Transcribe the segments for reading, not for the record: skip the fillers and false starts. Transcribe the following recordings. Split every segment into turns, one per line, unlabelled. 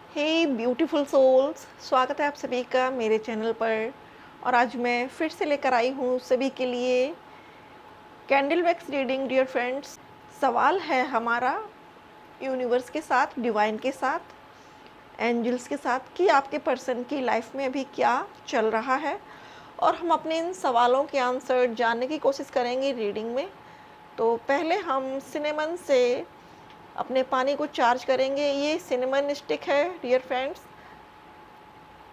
हे beautiful souls, स्वागत है आप सभी का मेरे चैनल पर। और आज मैं फिर से लेकर आई हूँ सभी के लिए candle wax reading. Dear friends, सवाल है हमारा यूनिवर्स के साथ, डिवाइन के साथ, एंजल्स के साथ कि आपके पर्सन की लाइफ में अभी क्या चल रहा है। और हम अपने इन सवालों के आंसर जानने की कोशिश करेंगे रीडिंग में। तो पहले हम सिनेमन से अपने पानी को चार्ज करेंगे। ये सिनेमन स्टिक है डियर फ्रेंड्स,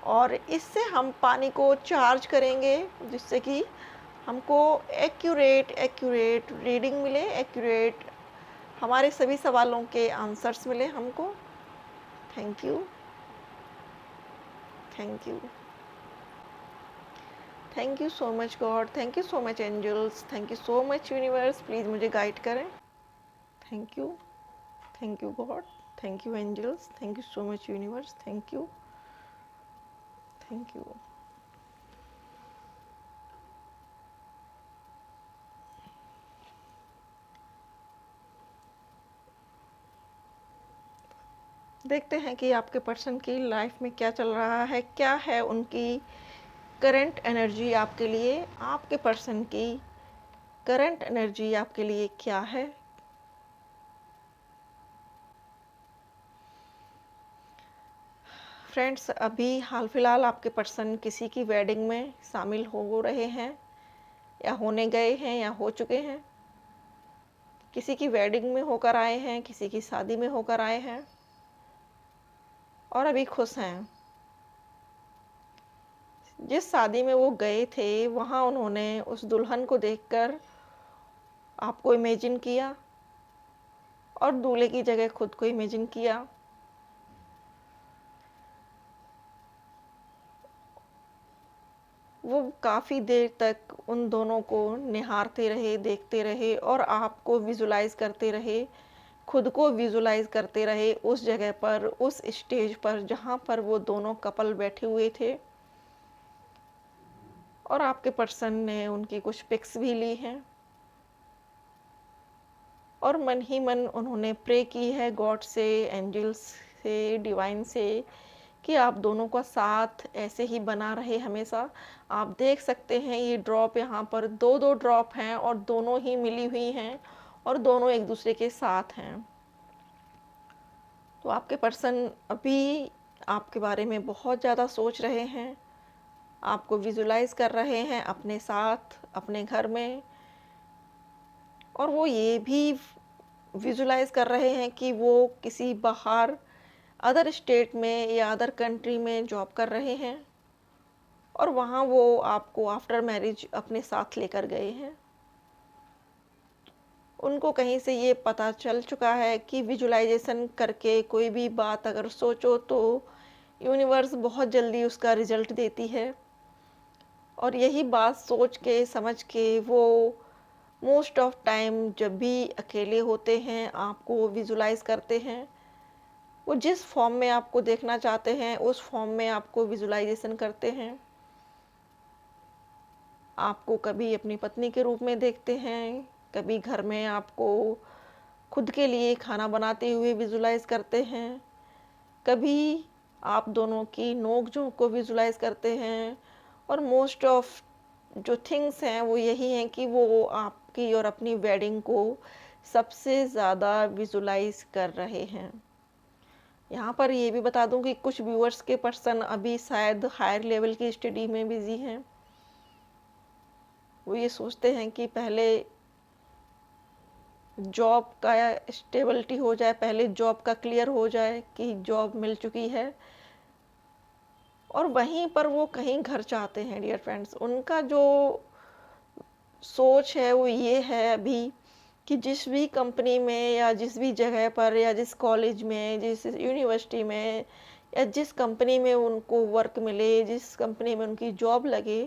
और इससे हम पानी को चार्ज करेंगे जिससे कि हमको एक्यूरेट रीडिंग मिले, एक्यूरेट हमारे सभी सवालों के आंसर्स मिले हमको। Thank you, thank you, thank you so much God, thank you so much angels, thank you so much universe. Please मुझे गाइड करें। Thank you God, thank you angels, thank you so much universe, thank you, thank you. देखते हैं कि आपके person की life में क्या चल रहा है, क्या है उनकी करंट एनर्जी आपके लिए। आपके पर्सन की करंट एनर्जी आपके लिए क्या है। फ्रेंड्स, अभी हाल फिलहाल आपके पर्सन किसी की वेडिंग में शामिल हो रहे हैं, या होने गए हैं, या हो चुके हैं। किसी की वेडिंग में होकर आए हैं, किसी की शादी में होकर आए हैं, और अभी खुश हैं। जिस शादी में वो गए थे वहाँ उन्होंने उस दुल्हन को देखकर आपको इमेजिन किया, और दूल्हे की जगह खुद को इमेजिन किया। वो काफ़ी देर तक उन दोनों को निहारते रहे, देखते रहे, और आपको विजुलाइज करते रहे, खुद को विजुलाइज करते रहे उस जगह पर, उस स्टेज पर जहाँ पर वो दोनों कपल बैठे हुए थे। और आपके पर्सन ने उनकी कुछ पिक्स भी ली हैं, और मन ही मन उन्होंने प्रे की है गॉड से, एंजल्स से, डिवाइन से, कि आप दोनों का साथ ऐसे ही बना रहे हमेशा। आप देख सकते हैं ये ड्रॉप, यहाँ पर दो दो ड्रॉप हैं, और दोनों ही मिली हुई हैं, और दोनों एक दूसरे के साथ हैं। तो आपके पर्सन अभी आपके बारे में बहुत ज़्यादा सोच रहे हैं, आपको विजुलाइज कर रहे हैं अपने साथ, अपने घर में। और वो ये भी विजुलाइज कर रहे हैं कि वो किसी बाहर अदर स्टेट में या अदर कंट्री में जॉब कर रहे हैं, और वहाँ वो आपको आफ्टर मैरिज अपने साथ लेकर गए हैं। उनको कहीं से ये पता चल चुका है कि विजुलाइजेशन करके कोई भी बात अगर सोचो तो यूनिवर्स बहुत जल्दी उसका रिजल्ट देती है। और यही बात सोच के समझ के वो मोस्ट ऑफ टाइम जब भी अकेले होते हैं आपको विजुलाइज करते हैं। वो जिस फॉर्म में आपको देखना चाहते हैं उस फॉर्म में आपको विजुलाइजेशन करते हैं। आपको कभी अपनी पत्नी के रूप में देखते हैं, कभी घर में आपको खुद के लिए खाना बनाते हुए विजुलाइज करते हैं, कभी आप दोनों की नोक झोंक को विजुलाइज करते हैं। और मोस्ट ऑफ जो थिंग्स हैं वो यही हैं कि वो आपकी और अपनी वेडिंग को सबसे ज़्यादा विजुलाइज कर रहे हैं। यहाँ पर ये भी बता दूं कि कुछ व्यूअर्स के पर्सन अभी शायद हायर लेवल की स्टडी में बिजी हैं। वो ये सोचते हैं कि पहले जॉब का स्टेबिलिटी हो जाए, पहले जॉब का क्लियर हो जाए कि जॉब मिल चुकी है, और वहीं पर वो कहीं घर चाहते हैं। डियर फ्रेंड्स, उनका जो सोच है वो ये है अभी कि जिस भी कंपनी में या जिस भी जगह पर या जिस कॉलेज में, जिस यूनिवर्सिटी में, या जिस कंपनी में उनको वर्क मिले, जिस कंपनी में उनकी जॉब लगे,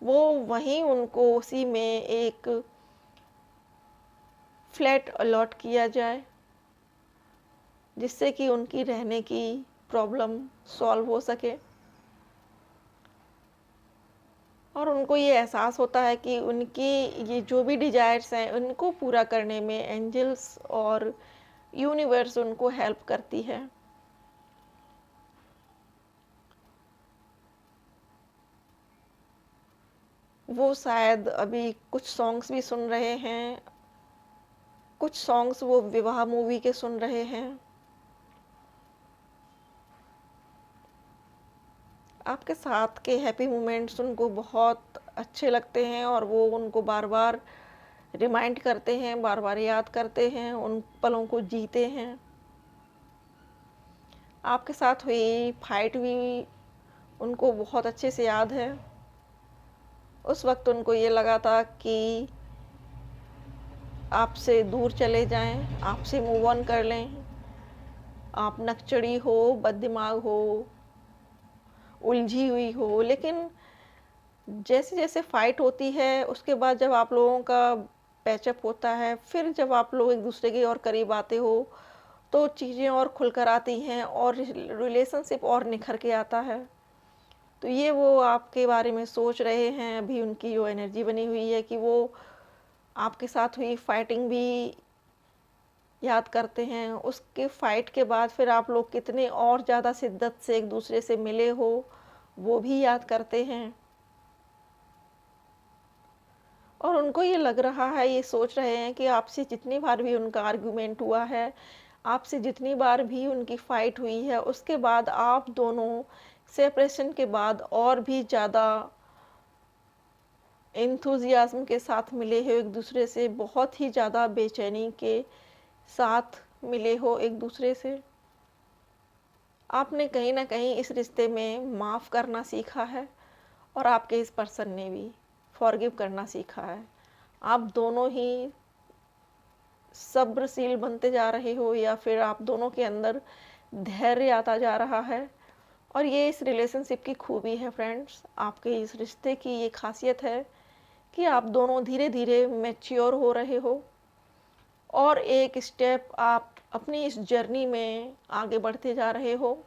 वो वहीं उनको उसी में एक फ्लैट अलॉट किया जाए, जिससे कि उनकी रहने की प्रॉब्लम सॉल्व हो सके। और उनको ये एहसास होता है कि उनकी ये जो भी डिजायर्स हैं उनको पूरा करने में एंजल्स और यूनिवर्स उनको हेल्प करती है। वो शायद अभी कुछ सॉन्ग्स भी सुन रहे हैं, कुछ सॉन्ग्स वो विवाह मूवी के सुन रहे हैं। आपके साथ के हैप्पी मोमेंट्स उनको बहुत अच्छे लगते हैं और वो उनको बार-बार रिमाइंड करते हैं, बार-बार याद करते हैं, उन पलों को जीते हैं। आपके साथ हुई फाइट भी उनको बहुत अच्छे से याद है। उस वक़्त उनको ये लगा था कि आपसे दूर चले जाएँ, आपसे मूव ऑन कर लें। आप नकचड़ी हो, बददिमाग हो, उलझी हुई हो, लेकिन जैसे-जैसे फाइट होती है, उसके बाद जब आप लोगों का पैचअप होता है, फिर जब आप लोग एक-दूसरे के और करीब आते हो, तो चीज़ें और खुलकर आती हैं और रिलेशनशिप और निखर के आता है। तो ये वो आपके बारे में सोच रहे हैं, अभी उनकी जो एनर्जी बनी हुई है कि वो आपके साथ हुई फाइटिंग भी याद करते हैं। उसके फाइट के बाद फिर आप लोग कितने और ज़्यादा शिद्दत से एक-दूसरे से मिले हो, वो भी याद करते हैं। और उनको ये लग रहा है, ये सोच रहे हैं कि आपसे जितनी बार भी उनका आर्गुमेंट हुआ है, आपसे जितनी बार भी उनकी फाइट हुई है, उसके बाद आप दोनों सेपरेशन के बाद और भी ज़्यादा एंथुसियाज़्म के साथ मिले हो एक-दूसरे से, बहुत ही ज़्यादा बेचैनी के साथ मिले हो एक-दूसरे से। आपने कहीं न कहीं इस रिश्ते में माफ़ करना सीखा है और आपके इस पर्सन ने भी फ़ॉरगिव करना सीखा है। आप दोनों ही सब्रशील बनते जा रहे हो या फिर आप दोनों के अंदर धैर्य आता जा रहा है। और ये इस रिलेशनशिप की खूबी है फ्रेंड्स, आपके इस रिश्ते की ये खासियत है कि आप दोनों धीरे-धीरे मैच्योर हो रहे हो और एक स्टेप आप अपनी इस जर्नी में आगे बढ़ते जा रहे हो।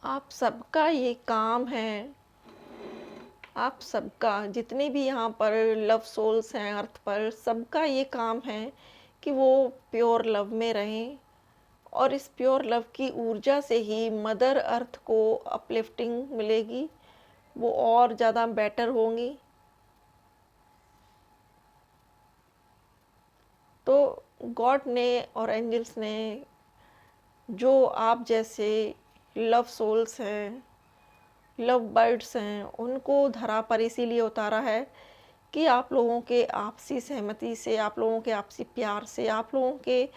आप सबका ये काम है, आप सबका जितने भी यहाँ पर लव सोल्स हैं अर्थ पर, सबका ये काम है कि वो प्योर लव में रहें और इस प्योर लव की ऊर्जा से ही मदर अर्थ को अपलिफ्टिंग मिलेगी, वो और ज़्यादा बेटर होंगी। तो गॉड ने और एंजल्स ने जो आप जैसे लव सोल्स हैं, लव बर्ड्स हैं, उनको धरा पर इसीलिए उतारा है कि आप लोगों के आपसी सहमति से, आप लोगों के आपसी प्यार से, आप लोगों के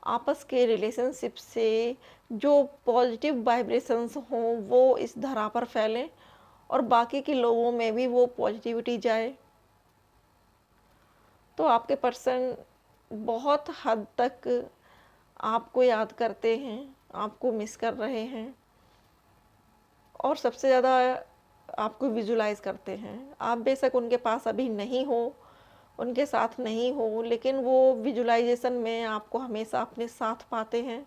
आपस के रिलेशनशिप से जो पॉजिटिव वाइब्रेशंस हों, वो इस धरा पर फैलें और बाकी के लोगों में भी वो पॉजिटिविटी जाए। तो आपके पर्सन बहुत हद तक आपको याद करते हैं, आपको मिस कर रहे हैं और सबसे ज़्यादा आपको विजुलाइज़ करते हैं। आप बेशक उनके पास अभी नहीं हो, उनके साथ नहीं हो, लेकिन वो विजुलाइज़ेशन में आपको हमेशा अपने साथ पाते हैं।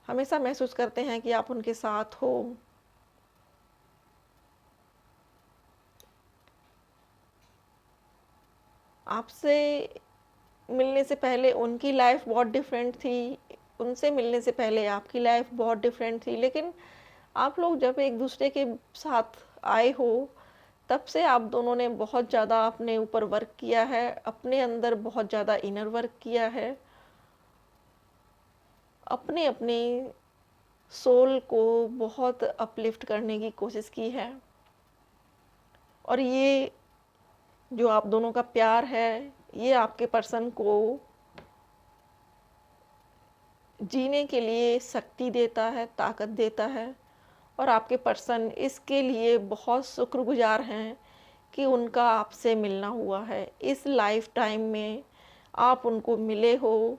हमेशा महसूस करते हैं कि आप उनके साथ हो। आपसे मिलने से पहले उनकी लाइफ़ बहुत डिफरेंट थी, उनसे मिलने से पहले आपकी लाइफ़ बहुत डिफरेंट थी, लेकिन आप लोग जब एक-दूसरे के साथ आए हो, तब से आप दोनों ने बहुत ज़्यादा अपने ऊपर वर्क किया है, अपने अंदर बहुत ज़्यादा इनर वर्क किया है। अपने-अपने सोल को बहुत अपलिफ्ट करने की कोशिश की है। और ये जो आप दोनों का प्यार है, ये आपके पर्सन को जीने के लिए शक्ति देता है, ताकत देता है और आपके पर्सन इसके लिए बहुत शुक्रगुज़ार हैं कि उनका आपसे मिलना हुआ है। इस लाइफ़ टाइम में आप उनको मिले हो,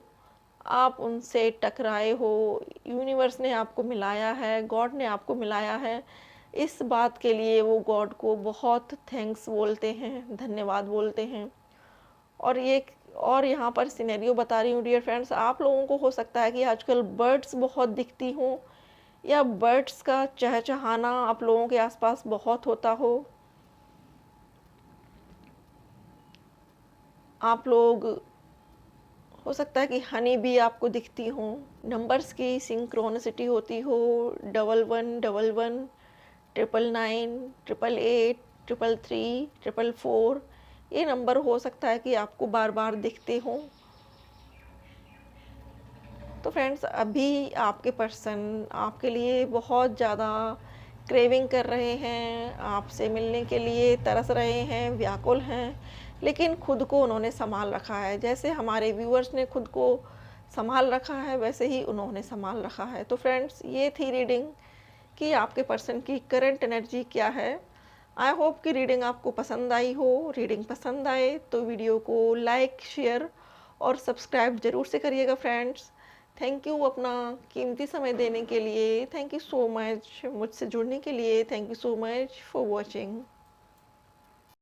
आप उनसे टकराए हो, यूनिवर्स ने आपको मिलाया है, गॉड ने आपको मिलाया है। इस बात के लिए वो गॉड को बहुत थैंक्स बोलते हैं, धन्यवाद बोलते हैं। और ये और यहाँ पर सिनेरियो बता रही हूँ डियर फ्रेंड्स, आप लोगों को हो सकता है कि आजकल बर्ड्स बहुत दिखती हों या बर्ड्स का चहचहाना आप लोगों के आसपास बहुत होता हो। आप लोग हो सकता है कि हनी भी आपको दिखती हो, नंबर्स की सिंक्रोनिसिटी होती हो, 1111, 999, 888, 333, 444। ये नंबर हो सकता है कि आपको बार बार दिखते हों। तो फ्रेंड्स, अभी आपके पर्सन आपके लिए बहुत ज़्यादा क्रेविंग कर रहे हैं, आपसे मिलने के लिए तरस रहे हैं, व्याकुल हैं, लेकिन खुद को उन्होंने संभाल रखा है। जैसे हमारे व्यूअर्स ने खुद को संभाल रखा है, वैसे ही उन्होंने संभाल रखा है। तो फ्रेंड्स, ये थी रीडिंग कि आपके पर्सन की करंट एनर्जी क्या है। आई होप कि रीडिंग आपको पसंद आई हो। रीडिंग पसंद आए तो वीडियो को लाइक, शेयर और सब्सक्राइब ज़रूर से करिएगा फ्रेंड्स। थैंक यू अपना कीमती समय देने के लिए। थैंक यू सो मच मुझसे जुड़ने के लिए। Thank you so much for watching.